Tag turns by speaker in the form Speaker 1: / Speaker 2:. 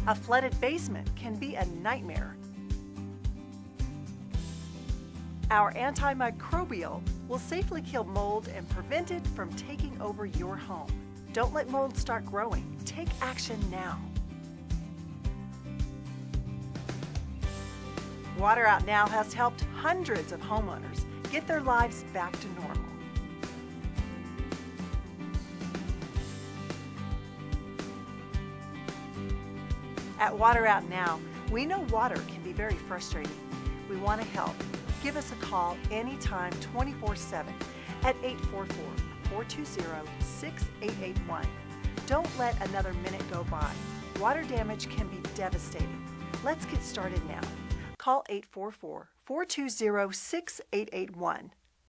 Speaker 1: A flooded basement can be a nightmare. Our antimicrobial will safely kill mold and prevent it from taking over your home. Don't let mold start growing. Take action now. Water Out Now has helped hundreds of homeowners get their lives back to normal. At Water Out Now, we know water can be very frustrating. We want to help. Give us a call anytime 24/7 at 844-420-6881. Don't let another minute go by. Water damage can be devastating. Let's get started now. Call 844-420-6881.